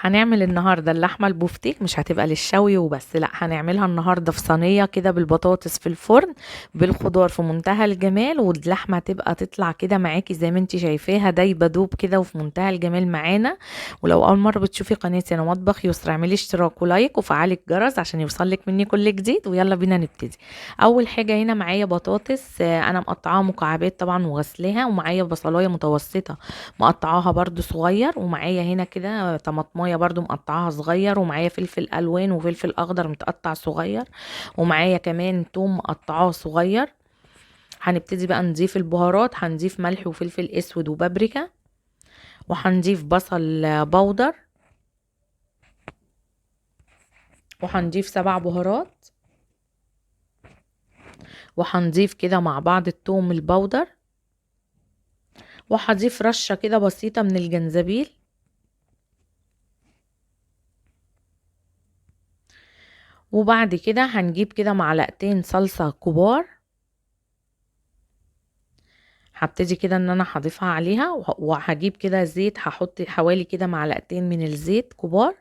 هنعمل النهارده اللحمه البوفتيك، مش هتبقى للشوي وبس، لا هنعملها النهارده في صينيه كده بالبطاطس في الفرن بالخضار في منتهى الجمال، واللحمه تبقى تطلع كده معاكي زي ما انتي شايفاها دايبه دوب كده وفي منتهى الجمال معانا. ولو اول مره بتشوفي قناتي انا مطبخ يسرا، اعملي اشتراك ولايك وفعلي الجرس عشان يوصلك مني كل جديد، ويلا بينا نبتدي. اول حاجه هنا معايا بطاطس، انا مقطعاها مكعبات طبعا وغسلاها، ومعايا بصلايه متوسطه مقطعاها برضو صغير، ومعايا هنا كده طماطمايه برضو مقطعاها صغير، ومعايا فلفل الوان وفلفل اخضر متقطع صغير، ومعايا كمان توم مقطعاه صغير. هنبتدي بقى نضيف البهارات، هنضيف ملح وفلفل اسود وبابريكا، وهنضيف بصل بودر، وهنضيف 7 بهارات، وهنضيف كده مع بعض التوم البودر، وهضيف رشة كده بسيطة من الجنزبيل، وبعد كده هنجيب كده معلقتين صلصة كبار، هبتدي كده ان انا هضيفها عليها، وهجيب كده زيت، هحط حوالي كده معلقتين من الزيت كبار،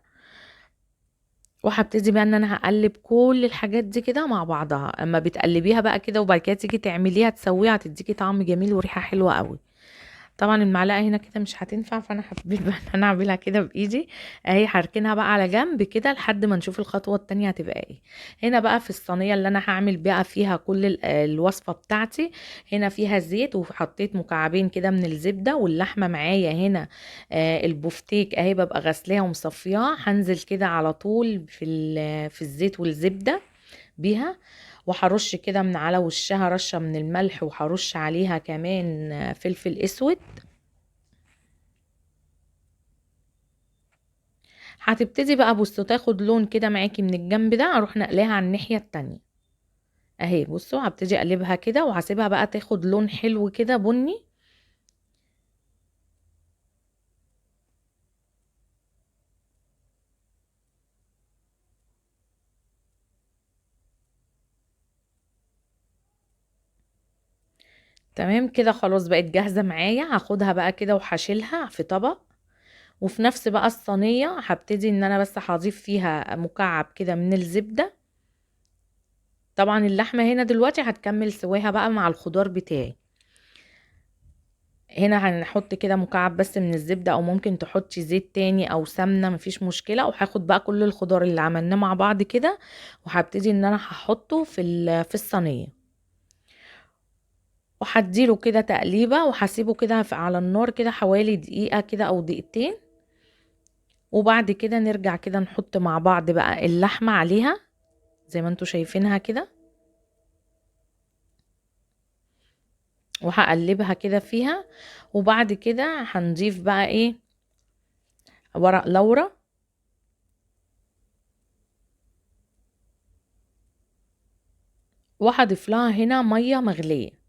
وهبتدي بقى ان انا هقلب كل الحاجات دي كده مع بعضها. اما بتقلبيها بقى كده وبعد كده تيجي تعمليها تسويها، هتديكي طعم جميل وريحة حلوة قوي. طبعا المعلقه هنا كده مش هتنفع، فانا حبيت بقى ان انا اعملها كده بايدي اهي. هركنها بقى على جنب كده لحد ما نشوف الخطوه التانية هتبقى ايه. هنا بقى في الصينيه اللي انا هعمل بقى فيها كل الوصفه بتاعتي، هنا فيها زيت وحطيت مكعبين كده من الزبده، واللحمه معايا هنا البفتيك اهي ببقى غسلاها ومصفياها، هنزل كده على طول في الزيت والزبده بيها، وهرش كده من على وشها رشة من الملح، وهرش عليها كمان فلفل اسود. هتبتدي بقى بصوا تاخد لون كده معاكي من الجنب ده، اروح نقليها على الناحية التانية اهي. بصوا هبتدي اقلبها كده وهسيبها بقى تاخد لون حلو كده بني. تمام كده خلاص بقت جاهزة معايا، هاخدها بقى كده وهشيلها في طبق. وفي نفس بقى الصينية هبتدي ان انا بس هضيف فيها مكعب كده من الزبدة. طبعا اللحمة هنا دلوقتي هتكمل سواها بقى مع الخضار بتاعي. هنا هنحط كده مكعب بس من الزبدة، او ممكن تحطي زيت تاني او سمنة مفيش مشكلة، وهاخد بقى كل الخضار اللي عملناه مع بعض كده، وهبتدي ان انا هحطه في الصينية، وهديله كده تقليبة، وهسيبه كده على النار كده حوالي دقيقة كده او دقيقتين. وبعد كده نرجع كده نحط مع بعض بقى اللحمة عليها زي ما انتوا شايفينها كده، وهقلبها كده فيها. وبعد كده هنضيف بقى ايه، ورق لورا، وهضيف لها هنا مية مغلية،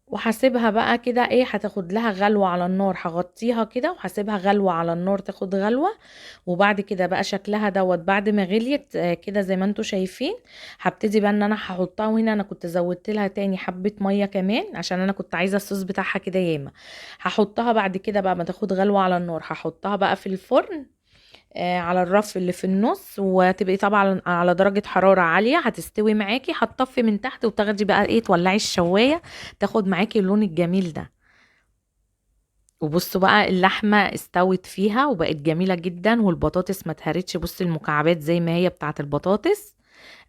وهسيبها بقى كده ايه، هتاخد لها غلوة على النار، هغطيها كده وهسيبها غلوة على النار تاخد غلوة. وبعد كده بقى شكلها دوت بعد ما غليت كده زي ما انتوا شايفين، هبتدي بقى ان انا هحطها. وهنا انا كنت زودت لها تاني حبة مية كمان عشان انا كنت عايزة الصوص بتاعها كده ياما. هحطها بعد كده بقى ما تاخد غلوة على النار، هحطها بقى في الفرن على الرف اللي في النص، وتبقي طبعا على درجة حرارة عالية هتستوي معاكي. هتطفي من تحت وتاخدي بقى ايه، تولعي الشواية تاخد معاكي اللون الجميل ده. وبصوا بقى اللحمة استوت فيها وبقت جميلة جدا، والبطاطس ما اتهرتش. بصي المكعبات زي ما هي بتاعت البطاطس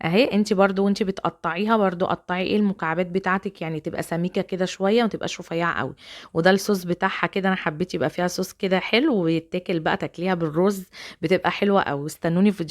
اهي. انت برضو وانت بتقطعيها برضو قطعي ايه المكعبات بتاعتك، يعني تبقى سميكة كده شوية وما تبقاش رفيعة قوي. وده الصوص بتاعها كده، انا حبيت يبقى فيها صوص كده حلو، ويتاكل بقى تاكليها بالرز بتبقى حلوة قوي. استنوني في فيديو